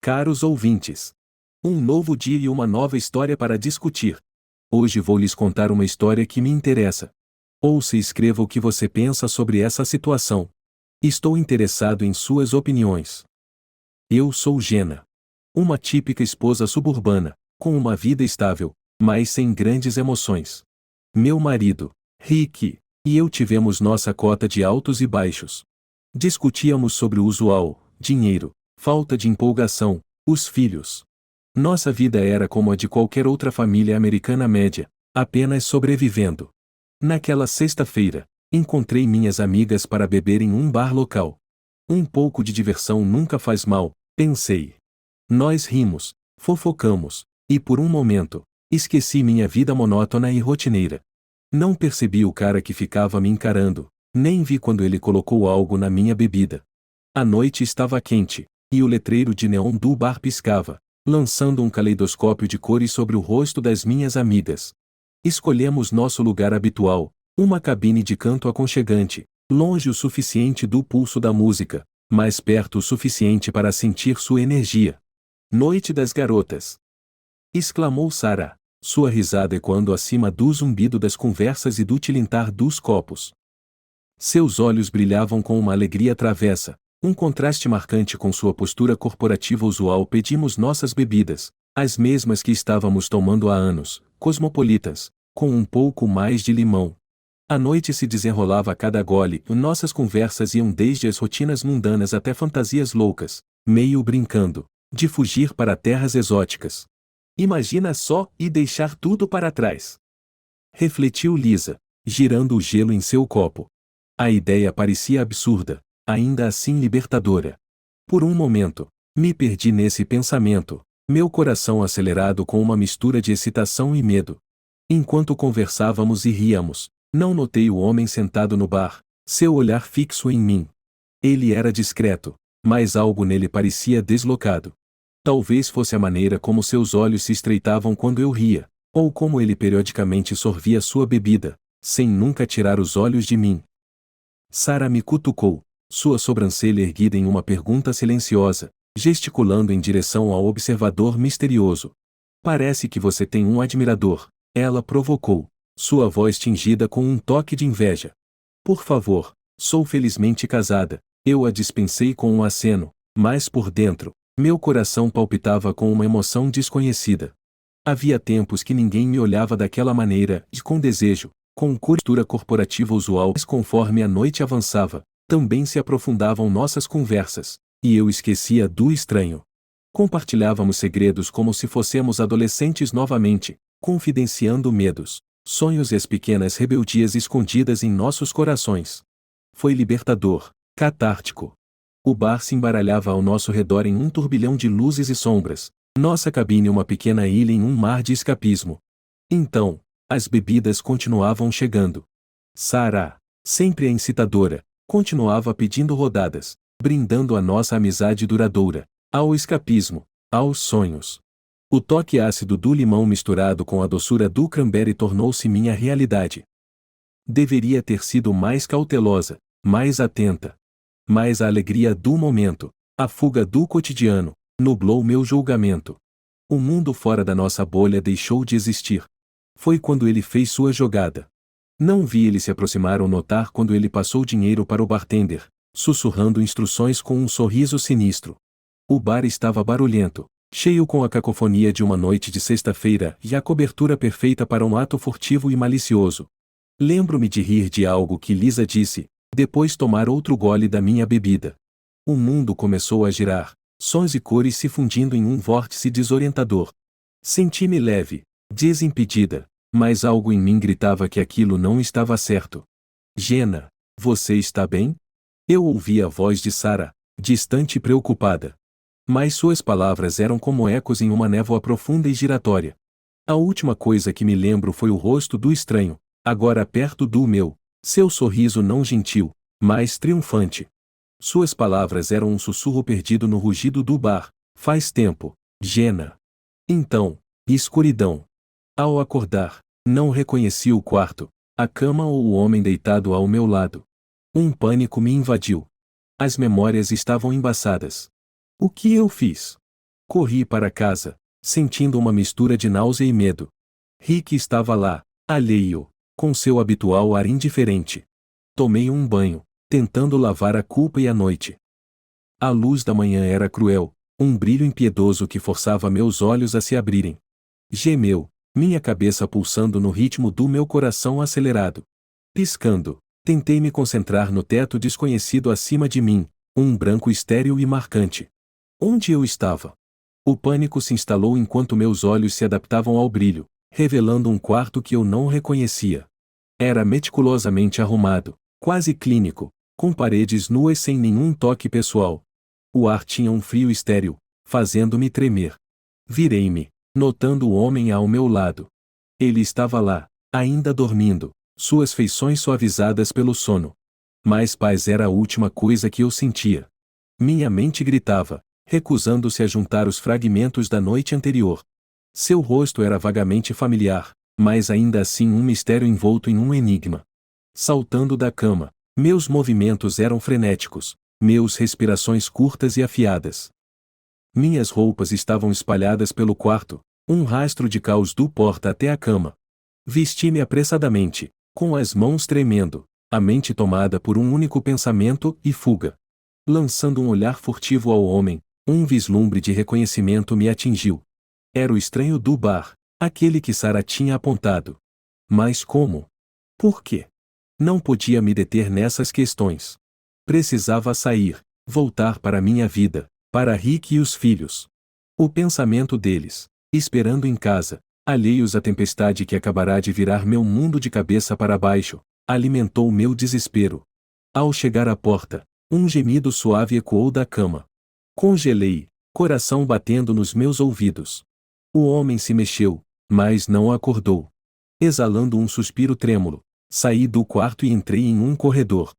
Caros ouvintes, um novo dia e uma nova história para discutir. Hoje vou lhes contar uma história que me interessa. Ouça e escreva o que você pensa sobre essa situação. Estou interessado em suas opiniões. Eu sou Jenna. Uma típica esposa suburbana, com uma vida estável, mas sem grandes emoções. Meu marido, Rick, e eu tivemos nossa cota de altos e baixos. Discutíamos sobre o usual, dinheiro, falta de empolgação, os filhos. Nossa vida era como a de qualquer outra família americana média, apenas sobrevivendo. Naquela sexta-feira, encontrei minhas amigas para beber em um bar local. Um pouco de diversão nunca faz mal, pensei. Nós rimos, fofocamos, e por um momento, esqueci minha vida monótona e rotineira. Não percebi o cara que ficava me encarando, nem vi quando ele colocou algo na minha bebida. A noite estava quente, e o letreiro de neon do bar piscava, lançando um caleidoscópio de cores sobre o rosto das minhas amigas. Escolhemos nosso lugar habitual, uma cabine de canto aconchegante, longe o suficiente do pulso da música, mas perto o suficiente para sentir sua energia. Noite das garotas! Exclamou Sarah, sua risada ecoando acima do zumbido das conversas e do tilintar dos copos. Seus olhos brilhavam com uma alegria travessa, um contraste marcante com sua postura corporativa usual. Pedimos nossas bebidas, as mesmas que estávamos tomando há anos, cosmopolitas, com um pouco mais de limão. A noite se desenrolava a cada gole, e nossas conversas iam desde as rotinas mundanas até fantasias loucas, meio brincando, de fugir para terras exóticas. Imagina só, e deixar tudo para trás. Refletiu Lisa, girando o gelo em seu copo. A ideia parecia absurda, ainda assim libertadora. Por um momento, me perdi nesse pensamento, meu coração acelerado com uma mistura de excitação e medo. Enquanto conversávamos e ríamos, não notei o homem sentado no bar, seu olhar fixo em mim. Ele era discreto, mas algo nele parecia deslocado. Talvez fosse a maneira como seus olhos se estreitavam quando eu ria, ou como ele periodicamente sorvia sua bebida, sem nunca tirar os olhos de mim. Sarah me cutucou, sua sobrancelha erguida em uma pergunta silenciosa, gesticulando em direção ao observador misterioso. Parece que você tem um admirador, ela provocou, sua voz tingida com um toque de inveja. Por favor, sou felizmente casada, eu a dispensei com um aceno, mas por dentro, meu coração palpitava com uma emoção desconhecida. Havia tempos que ninguém me olhava daquela maneira, e com desejo, com cultura corporativa usual. Mas conforme a noite avançava, também se aprofundavam nossas conversas, e eu esquecia do estranho. Compartilhávamos segredos como se fôssemos adolescentes novamente, confidenciando medos, sonhos e as pequenas rebeldias escondidas em nossos corações. Foi libertador, catártico. O bar se embaralhava ao nosso redor em um turbilhão de luzes e sombras, nossa cabine uma pequena ilha em um mar de escapismo. Então, as bebidas continuavam chegando. Sarah, sempre a incitadora, continuava pedindo rodadas, brindando a nossa amizade duradoura, ao escapismo, aos sonhos. O toque ácido do limão misturado com a doçura do cranberry tornou-se minha realidade. Deveria ter sido mais cautelosa, mais atenta. Mas a alegria do momento, a fuga do cotidiano, nublou meu julgamento. O mundo fora da nossa bolha deixou de existir. Foi quando ele fez sua jogada. Não vi ele se aproximar ou notar quando ele passou dinheiro para o bartender, sussurrando instruções com um sorriso sinistro. O bar estava barulhento, cheio com a cacofonia de uma noite de sexta-feira e a cobertura perfeita para um ato furtivo e malicioso. Lembro-me de rir de algo que Lisa disse, depois tomar outro gole da minha bebida. O mundo começou a girar, sons e cores se fundindo em um vórtice desorientador. Senti-me leve, desimpedida, mas algo em mim gritava que aquilo não estava certo. Jenna, você está bem? Eu ouvi a voz de Sarah, distante e preocupada. Mas suas palavras eram como ecos em uma névoa profunda e giratória. A última coisa que me lembro foi o rosto do estranho, agora perto do meu. Seu sorriso não gentil, mas triunfante. Suas palavras eram um sussurro perdido no rugido do bar. Faz tempo, Jenna. Então, escuridão. Ao acordar, não reconheci o quarto, a cama ou o homem deitado ao meu lado. Um pânico me invadiu. As memórias estavam embaçadas. O que eu fiz? Corri para casa, sentindo uma mistura de náusea e medo. Rick estava lá, alheio, com seu habitual ar indiferente. Tomei um banho, tentando lavar a culpa e a noite. A luz da manhã era cruel, um brilho impiedoso que forçava meus olhos a se abrirem. Gemeu, minha cabeça pulsando no ritmo do meu coração acelerado. Piscando, tentei me concentrar no teto desconhecido acima de mim, um branco estéril e marcante. Onde eu estava? O pânico se instalou enquanto meus olhos se adaptavam ao brilho, revelando um quarto que eu não reconhecia. Era meticulosamente arrumado, quase clínico, com paredes nuas sem nenhum toque pessoal. O ar tinha um frio estéril, fazendo-me tremer. Virei-me, notando o homem ao meu lado. Ele estava lá, ainda dormindo, suas feições suavizadas pelo sono. Mas paz era a última coisa que eu sentia. Minha mente gritava, recusando-se a juntar os fragmentos da noite anterior. Seu rosto era vagamente familiar, mas ainda assim um mistério envolto em um enigma. Saltando da cama, meus movimentos eram frenéticos, meus respirações curtas e afiadas. Minhas roupas estavam espalhadas pelo quarto, um rastro de caos do porta até a cama. Vesti-me apressadamente, com as mãos tremendo, a mente tomada por um único pensamento e fuga. Lançando um olhar furtivo ao homem, um vislumbre de reconhecimento me atingiu. Era o estranho do bar, aquele que Sarah tinha apontado. Mas como? Por quê? Não podia me deter nessas questões. Precisava sair, voltar para minha vida, para Rick e os filhos. O pensamento deles, esperando em casa, alheios à tempestade que acabará de virar meu mundo de cabeça para baixo, alimentou meu desespero. Ao chegar à porta, um gemido suave ecoou da cama. Congelei, coração batendo nos meus ouvidos. O homem se mexeu, mas não acordou. Exalando um suspiro trêmulo, saí do quarto e entrei em um corredor.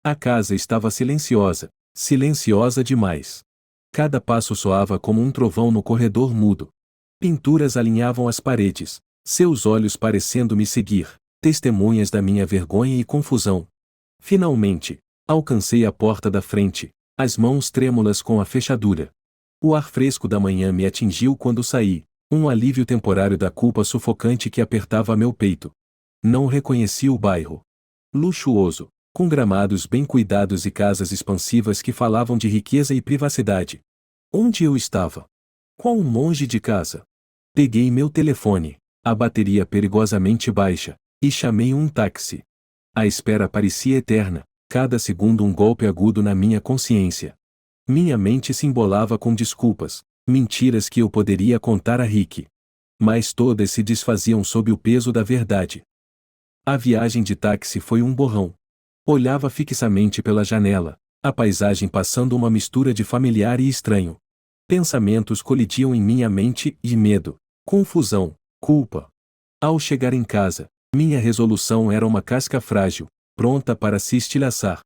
A casa estava silenciosa, silenciosa demais. Cada passo soava como um trovão no corredor mudo. Pinturas alinhavam as paredes, seus olhos parecendo me seguir, testemunhas da minha vergonha e confusão. Finalmente, alcancei a porta da frente, as mãos trêmulas com a fechadura. O ar fresco da manhã me atingiu quando saí, um alívio temporário da culpa sufocante que apertava meu peito. Não reconheci o bairro. Luxuoso, com gramados bem cuidados e casas expansivas que falavam de riqueza e privacidade. Onde eu estava? Qual um monge de casa? Peguei meu telefone, a bateria perigosamente baixa, e chamei um táxi. A espera parecia eterna, cada segundo um golpe agudo na minha consciência. Minha mente se embolava com desculpas, mentiras que eu poderia contar a Rick. Mas todas se desfaziam sob o peso da verdade. A viagem de táxi foi um borrão. Olhava fixamente pela janela, a paisagem passando uma mistura de familiar e estranho. Pensamentos colidiam em minha mente e medo, confusão, culpa. Ao chegar em casa, minha resolução era uma casca frágil, pronta para se estilhaçar.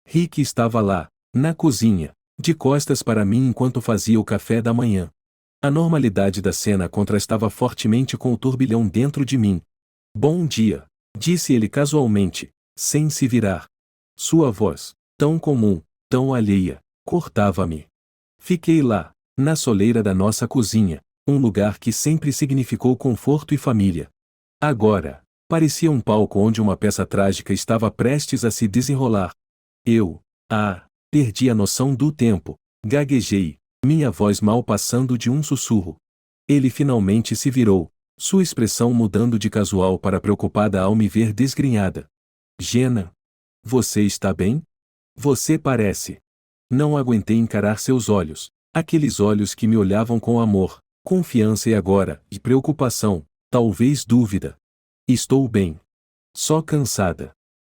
Rick estava lá, na cozinha, de costas para mim enquanto fazia o café da manhã. A normalidade da cena contrastava fortemente com o turbilhão dentro de mim. Bom dia, disse ele casualmente, sem se virar. Sua voz, tão comum, tão alheia, cortava-me. Fiquei lá, na soleira da nossa cozinha, um lugar que sempre significou conforto e família. Agora, parecia um palco onde uma peça trágica estava prestes a se desenrolar. Perdi a noção do tempo, gaguejei, minha voz mal passando de um sussurro. Ele finalmente se virou, sua expressão mudando de casual para preocupada ao me ver desgrenhada. Jenna, você está bem? Você parece. Não aguentei encarar seus olhos, aqueles olhos que me olhavam com amor, confiança e agora, de preocupação, talvez dúvida. Estou bem. Só cansada.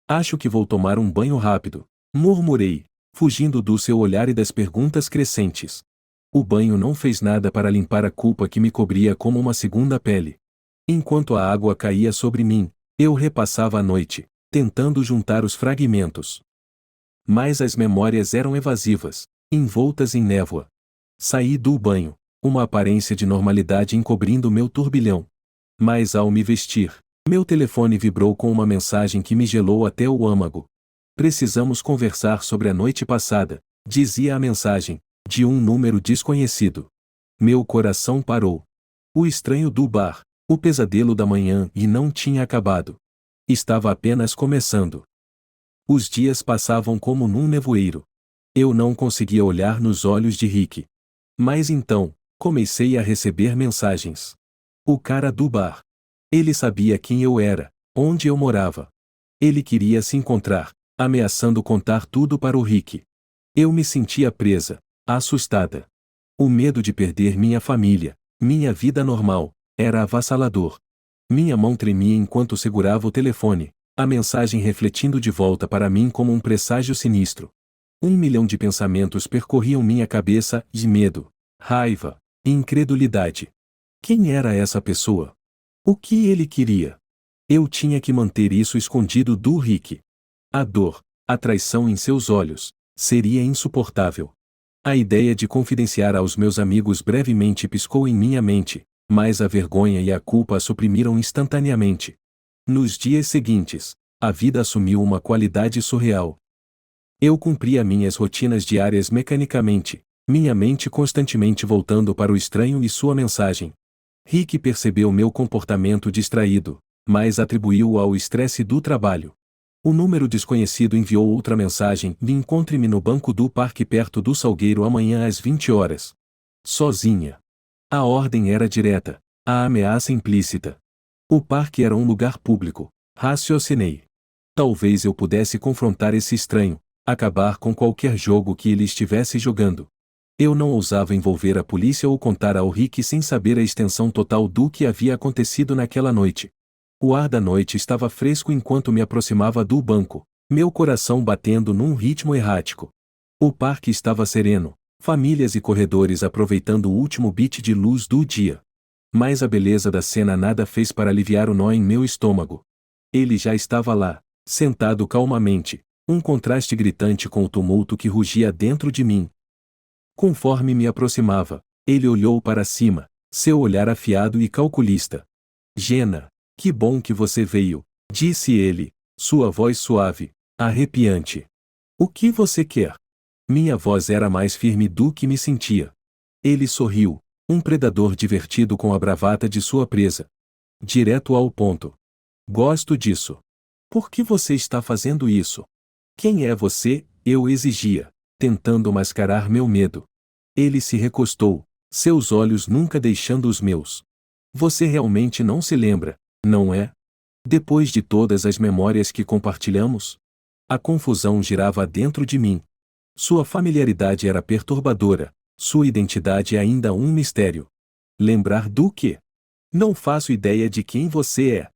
Acho que vou tomar um banho rápido, murmurei, fugindo do seu olhar e das perguntas crescentes. O banho não fez nada para limpar a culpa que me cobria como uma segunda pele. Enquanto a água caía sobre mim, eu repassava a noite, tentando juntar os fragmentos. Mas as memórias eram evasivas, envoltas em névoa. Saí do banho, uma aparência de normalidade encobrindo meu turbilhão. Mas ao me vestir, meu telefone vibrou com uma mensagem que me gelou até o âmago. Precisamos conversar sobre a noite passada, dizia a mensagem, de um número desconhecido. Meu coração parou. O estranho do bar, o pesadelo da manhã e não tinha acabado. Estava apenas começando. Os dias passavam como num nevoeiro. Eu não conseguia olhar nos olhos de Rick. Mas então, comecei a receber mensagens. O cara do bar. Ele sabia quem eu era, onde eu morava. Ele queria se encontrar, ameaçando contar tudo para o Rick. Eu me sentia presa, assustada. O medo de perder minha família, minha vida normal, era avassalador. Minha mão tremia enquanto segurava o telefone, a mensagem refletindo de volta para mim como um presságio sinistro. 1 milhão de pensamentos percorriam minha cabeça, de medo, raiva, incredulidade. Quem era essa pessoa? O que ele queria? Eu tinha que manter isso escondido do Rick. A dor, a traição em seus olhos, seria insuportável. A ideia de confidenciar aos meus amigos brevemente piscou em minha mente, mas a vergonha e a culpa a suprimiram instantaneamente. Nos dias seguintes, a vida assumiu uma qualidade surreal. Eu cumpria minhas rotinas diárias mecanicamente, minha mente constantemente voltando para o estranho e sua mensagem. Rick percebeu meu comportamento distraído, mas atribuiu-o ao estresse do trabalho. O número desconhecido enviou outra mensagem: me encontre-me no banco do parque perto do Salgueiro amanhã às 20 horas. Sozinha. A ordem era direta, a ameaça implícita. O parque era um lugar público, raciocinei. Talvez eu pudesse confrontar esse estranho, acabar com qualquer jogo que ele estivesse jogando. Eu não ousava envolver a polícia ou contar ao Rick sem saber a extensão total do que havia acontecido naquela noite. O ar da noite estava fresco enquanto me aproximava do banco, meu coração batendo num ritmo errático. O parque estava sereno, famílias e corredores aproveitando o último beat de luz do dia. Mas a beleza da cena nada fez para aliviar o nó em meu estômago. Ele já estava lá, sentado calmamente, um contraste gritante com o tumulto que rugia dentro de mim. Conforme me aproximava, ele olhou para cima, seu olhar afiado e calculista. Jenna, que bom que você veio, disse ele, sua voz suave, arrepiante. O que você quer? Minha voz era mais firme do que me sentia. Ele sorriu, um predador divertido com a bravata de sua presa. Direto ao ponto. Gosto disso. Por que você está fazendo isso? Quem é você? Eu exigia, tentando mascarar meu medo. Ele se recostou, seus olhos nunca deixando os meus. Você realmente não se lembra, não é? Depois de todas as memórias que compartilhamos? A confusão girava dentro de mim. Sua familiaridade era perturbadora, sua identidade ainda um mistério. Lembrar do quê? Não faço ideia de quem você é.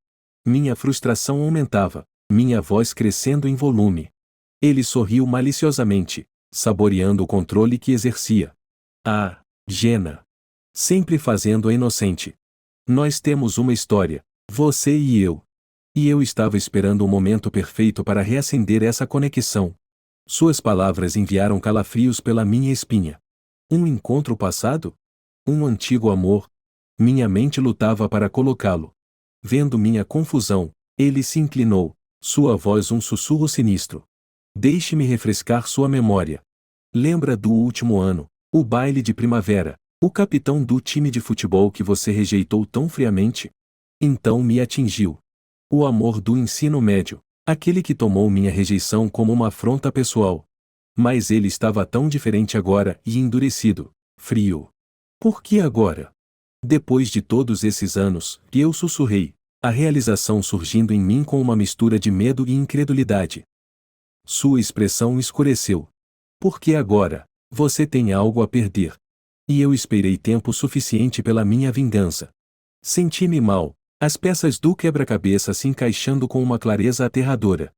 Minha frustração aumentava, minha voz crescendo em volume. Ele sorriu maliciosamente, saboreando o controle que exercia. Ah, Jenna. Sempre fazendo a inocente. Nós temos uma história, você e eu. E eu estava esperando o momento perfeito para reacender essa conexão. Suas palavras enviaram calafrios pela minha espinha. Um encontro passado? Um antigo amor? Minha mente lutava para colocá-lo. Vendo minha confusão, ele se inclinou, sua voz um sussurro sinistro. Deixe-me refrescar sua memória. Lembra do último ano, o baile de primavera, o capitão do time de futebol que você rejeitou tão friamente? Então me atingiu. O amor do ensino médio, aquele que tomou minha rejeição como uma afronta pessoal. Mas ele estava tão diferente agora e endurecido, frio. Por que agora? Depois de todos esses anos, eu sussurrei, a realização surgindo em mim com uma mistura de medo e incredulidade. Sua expressão escureceu. Por que agora? Você tem algo a perder. E eu esperei tempo suficiente pela minha vingança. Senti-me mal, as peças do quebra-cabeça se encaixando com uma clareza aterradora.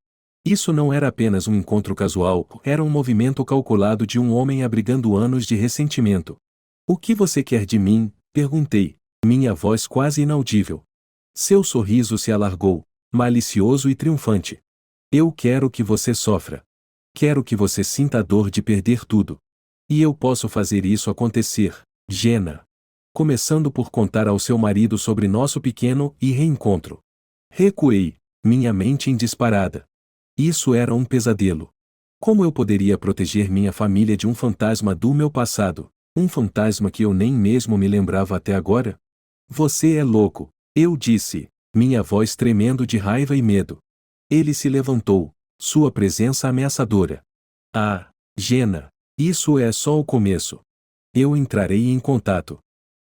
Isso não era apenas um encontro casual, era um movimento calculado de um homem abrigando anos de ressentimento. O que você quer de mim? Perguntei, minha voz quase inaudível. Seu sorriso se alargou, malicioso e triunfante. Eu quero que você sofra. Quero que você sinta a dor de perder tudo. E eu posso fazer isso acontecer, Jenna. Começando por contar ao seu marido sobre nosso pequeno e reencontro. Recuei, minha mente em disparada. Isso era um pesadelo. Como eu poderia proteger minha família de um fantasma do meu passado? Um fantasma que eu nem mesmo me lembrava até agora? Você é louco, eu disse, minha voz tremendo de raiva e medo. Ele se levantou, sua presença ameaçadora. Ah, Jenna, isso é só o começo. Eu entrarei em contato.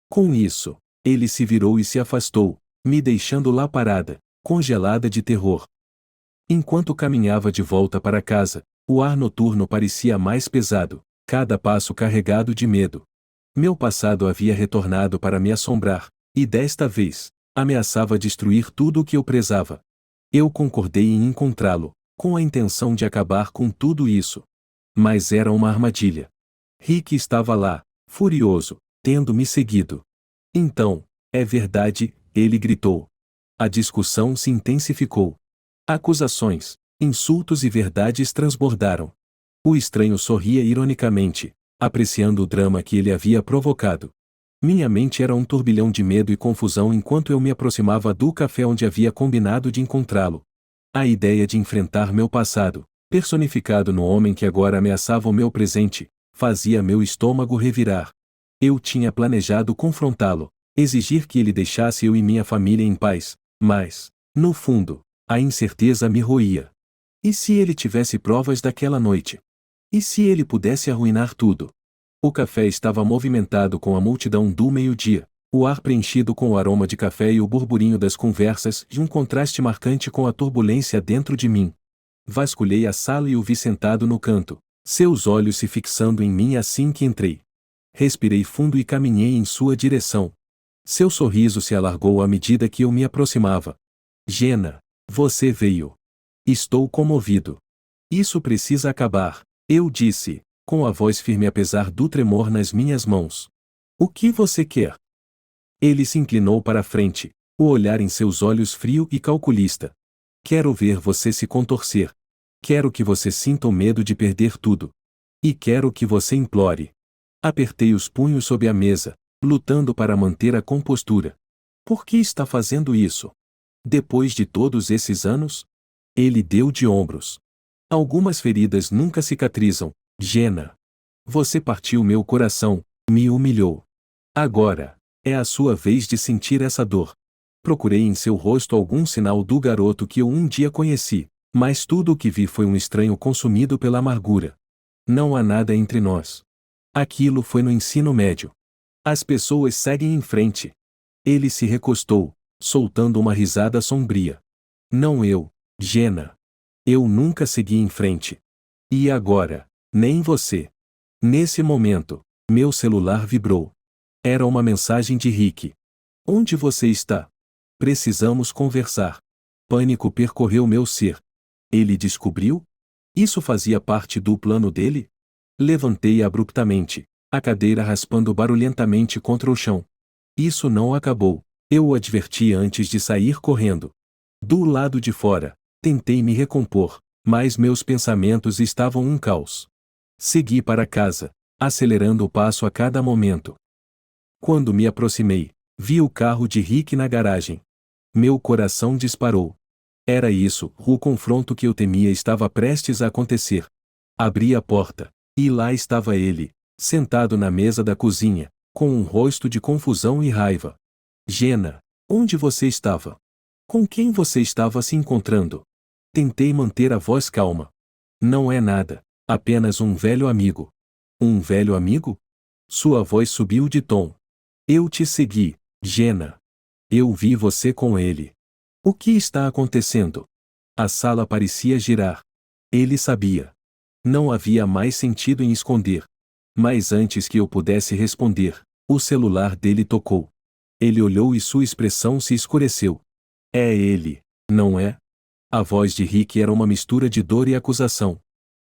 Com isso, ele se virou e se afastou, me deixando lá parada, congelada de terror. Enquanto caminhava de volta para casa, o ar noturno parecia mais pesado, cada passo carregado de medo. Meu passado havia retornado para me assombrar, e desta vez, ameaçava destruir tudo o que eu prezava. Eu concordei em encontrá-lo, com a intenção de acabar com tudo isso. Mas era uma armadilha. Rick estava lá, furioso, tendo me seguido. Então, é verdade, ele gritou. A discussão se intensificou. Acusações, insultos e verdades transbordaram. O estranho sorria ironicamente, apreciando o drama que ele havia provocado. Minha mente era um turbilhão de medo e confusão enquanto eu me aproximava do café onde havia combinado de encontrá-lo. A ideia de enfrentar meu passado, personificado no homem que agora ameaçava o meu presente, fazia meu estômago revirar. Eu tinha planejado confrontá-lo, exigir que ele deixasse eu e minha família em paz, mas, no fundo, a incerteza me roía. E se ele tivesse provas daquela noite? E se ele pudesse arruinar tudo? O café estava movimentado com a multidão do meio-dia, o ar preenchido com o aroma de café e o burburinho das conversas e um contraste marcante com a turbulência dentro de mim. Vasculhei a sala e o vi sentado no canto, seus olhos se fixando em mim assim que entrei. Respirei fundo e caminhei em sua direção. Seu sorriso se alargou à medida que eu me aproximava. Jenna, você veio. Estou comovido. Isso precisa acabar, eu disse, com a voz firme apesar do tremor nas minhas mãos. O que você quer? Ele se inclinou para a frente, o olhar em seus olhos frio e calculista. Quero ver você se contorcer. Quero que você sinta o medo de perder tudo. E quero que você implore. Apertei os punhos sob a mesa, lutando para manter a compostura. Por que está fazendo isso? Depois de todos esses anos? Ele deu de ombros. Algumas feridas nunca cicatrizam, Jenna. Você partiu meu coração, me humilhou. Agora, é a sua vez de sentir essa dor. Procurei em seu rosto algum sinal do garoto que eu um dia conheci, mas tudo o que vi foi um estranho consumido pela amargura. Não há nada entre nós. Aquilo foi no ensino médio. As pessoas seguem em frente. Ele se recostou, soltando uma risada sombria. Não eu, Jenna. Eu nunca segui em frente. E agora, nem você. Nesse momento, meu celular vibrou. Era uma mensagem de Rick. Onde você está? Precisamos conversar. Pânico percorreu meu ser. Ele descobriu? Isso fazia parte do plano dele? Levantei abruptamente, a cadeira raspando barulhentamente contra o chão. Isso não acabou, eu o adverti antes de sair correndo. Do lado de fora, tentei me recompor, mas meus pensamentos estavam um caos. Segui para casa, acelerando o passo a cada momento. Quando me aproximei, vi o carro de Rick na garagem. Meu coração disparou. Era isso, o confronto que eu temia estava prestes a acontecer. Abri a porta, e lá estava ele, sentado na mesa da cozinha, com um rosto de confusão e raiva. Jenna, onde você estava? Com quem você estava se encontrando? Tentei manter a voz calma. Não é nada, apenas um velho amigo. Um velho amigo? Sua voz subiu de tom. Eu te segui, Jenna. Eu vi você com ele. O que está acontecendo? A sala parecia girar. Ele sabia. Não havia mais sentido em esconder. Mas antes que eu pudesse responder, o celular dele tocou. Ele olhou e sua expressão se escureceu. É ele, não é? A voz de Rick era uma mistura de dor e acusação.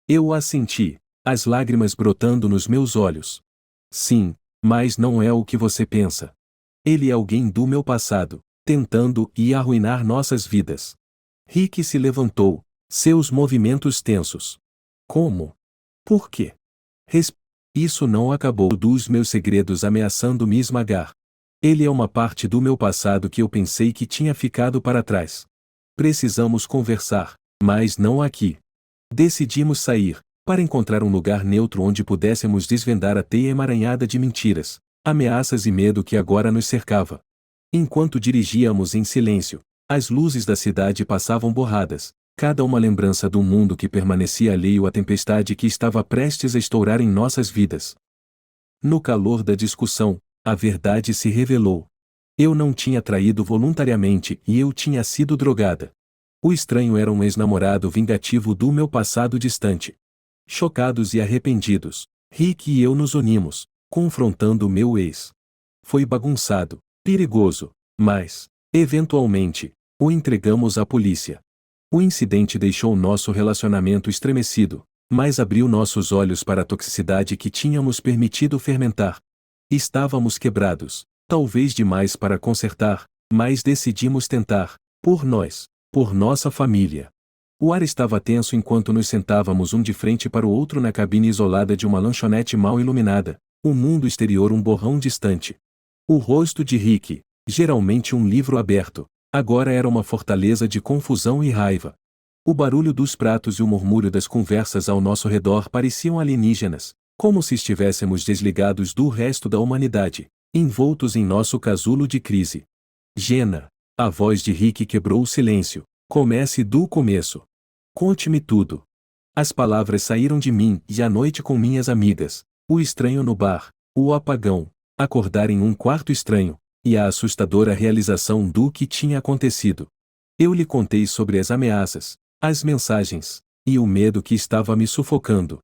Eu a senti, as lágrimas brotando nos meus olhos. Sim, mas não é o que você pensa. Ele é alguém do meu passado, tentando e arruinar nossas vidas. Rick se levantou, seus movimentos tensos. Como? Por quê? Isso não acabou dos meus segredos ameaçando me esmagar. Ele é uma parte do meu passado que eu pensei que tinha ficado para trás. Precisamos conversar, mas não aqui. Decidimos sair, para encontrar um lugar neutro onde pudéssemos desvendar a teia emaranhada de mentiras, ameaças e medo que agora nos cercava. Enquanto dirigíamos em silêncio, as luzes da cidade passavam borradas, cada uma lembrança de um mundo que permanecia alheio à tempestade que estava prestes a estourar em nossas vidas. No calor da discussão, a verdade se revelou. Eu não tinha traído voluntariamente e eu tinha sido drogada. O estranho era um ex-namorado vingativo do meu passado distante. Chocados e arrependidos, Rick e eu nos unimos, confrontando o meu ex. Foi bagunçado, perigoso, mas, eventualmente, o entregamos à polícia. O incidente deixou nosso relacionamento estremecido, mas abriu nossos olhos para a toxicidade que tínhamos permitido fermentar. Estávamos quebrados, talvez demais para consertar, mas decidimos tentar, por nós, por nossa família. O ar estava tenso enquanto nos sentávamos um de frente para o outro na cabine isolada de uma lanchonete mal iluminada, o mundo exterior um borrão distante. O rosto de Rick, geralmente um livro aberto, agora era uma fortaleza de confusão e raiva. O barulho dos pratos e o murmúrio das conversas ao nosso redor pareciam alienígenas, como se estivéssemos desligados do resto da humanidade, envoltos em nosso casulo de crise. Jenna, a voz de Rick quebrou o silêncio. Comece do começo. Conte-me tudo. As palavras saíram de mim e à noite com minhas amigas, o estranho no bar, o apagão, acordar em um quarto estranho, e a assustadora realização do que tinha acontecido. Eu lhe contei sobre as ameaças, as mensagens, e o medo que estava me sufocando.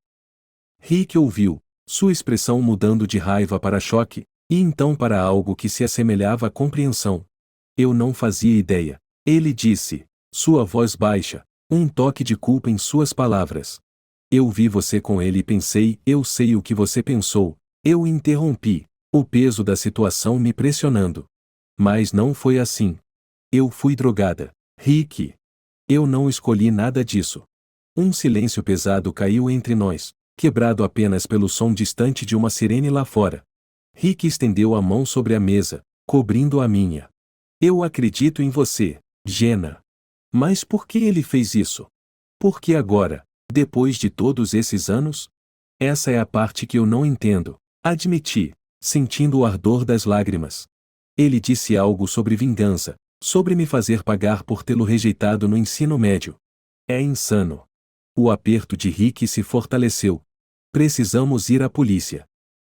Rick ouviu, sua expressão mudando de raiva para choque, e então para algo que se assemelhava à compreensão. Eu não fazia ideia. Ele disse, sua voz baixa, um toque de culpa em suas palavras. Eu vi você com ele e pensei, eu sei o que você pensou. Eu interrompi, o peso da situação me pressionando. Mas não foi assim. Eu fui drogada, Rick. Eu não escolhi nada disso. Um silêncio pesado caiu entre nós, quebrado apenas pelo som distante de uma sirene lá fora. Rick estendeu a mão sobre a mesa, cobrindo a minha. Eu acredito em você, Jenna. Mas por que ele fez isso? Por que agora, depois de todos esses anos? Essa é a parte que eu não entendo, admiti, sentindo o ardor das lágrimas. Ele disse algo sobre vingança, sobre me fazer pagar por tê-lo rejeitado no ensino médio. É insano. O aperto de Rick se fortaleceu. Precisamos ir à polícia.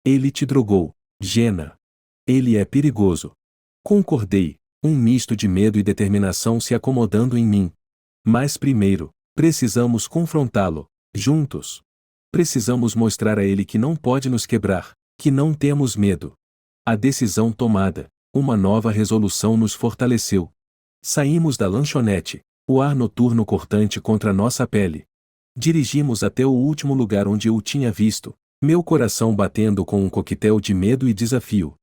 Ele te drogou, Jenna. Ele é perigoso. Concordei, um misto de medo e determinação se acomodando em mim. Mas primeiro, precisamos confrontá-lo, juntos. Precisamos mostrar a ele que não pode nos quebrar, que não temos medo. A decisão tomada, uma nova resolução nos fortaleceu. Saímos da lanchonete, o ar noturno cortante contra nossa pele. Dirigimos até o último lugar onde eu o tinha visto, meu coração batendo com um coquetel de medo e desafio.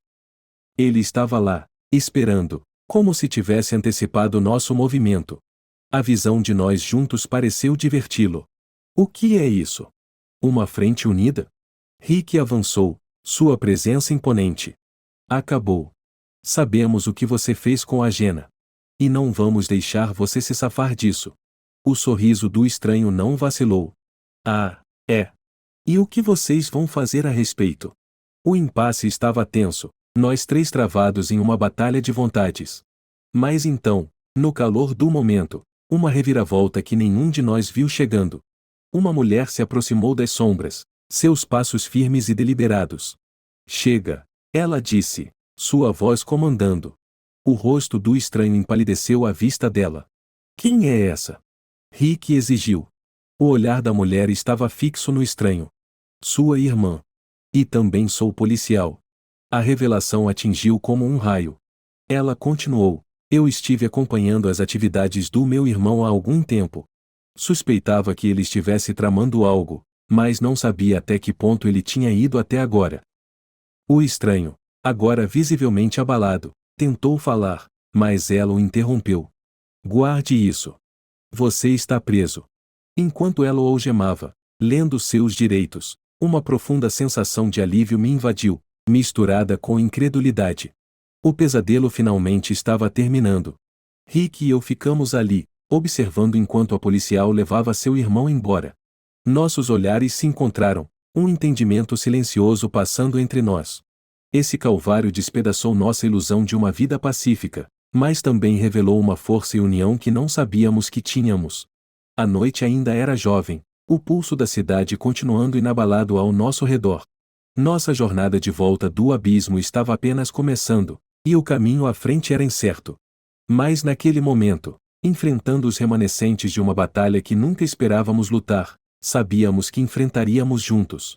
Ele estava lá, esperando, como se tivesse antecipado nosso movimento. A visão de nós juntos pareceu diverti-lo. O que é isso? Uma frente unida? Rick avançou, sua presença imponente. Acabou. Sabemos o que você fez com a Jenna. E não vamos deixar você se safar disso. O sorriso do estranho não vacilou. Ah, é. E o que vocês vão fazer a respeito? O impasse estava tenso, nós três travados em uma batalha de vontades. Mas então, no calor do momento, uma reviravolta que nenhum de nós viu chegando. Uma mulher se aproximou das sombras, seus passos firmes e deliberados. Chega, ela disse, sua voz comandando. O rosto do estranho empalideceu à vista dela. Quem é essa? Rick exigiu. O olhar da mulher estava fixo no estranho. Sua irmã. E também sou policial. A revelação atingiu como um raio. Ela continuou. Eu estive acompanhando as atividades do meu irmão há algum tempo. Suspeitava que ele estivesse tramando algo, mas não sabia até que ponto ele tinha ido até agora. O estranho, agora visivelmente abalado, tentou falar, mas ela o interrompeu. Guarde isso. Você está preso. Enquanto ela o algemava, lendo seus direitos, uma profunda sensação de alívio me invadiu, misturada com incredulidade. O pesadelo finalmente estava terminando. Rick e eu ficamos ali, observando enquanto a policial levava seu irmão embora. Nossos olhares se encontraram, um entendimento silencioso passando entre nós. Esse calvário despedaçou nossa ilusão de uma vida pacífica, mas também revelou uma força e união que não sabíamos que tínhamos. A noite ainda era jovem, o pulso da cidade continuando inabalado ao nosso redor. Nossa jornada de volta do abismo estava apenas começando, e o caminho à frente era incerto. Mas naquele momento, enfrentando os remanescentes de uma batalha que nunca esperávamos lutar, sabíamos que enfrentaríamos juntos.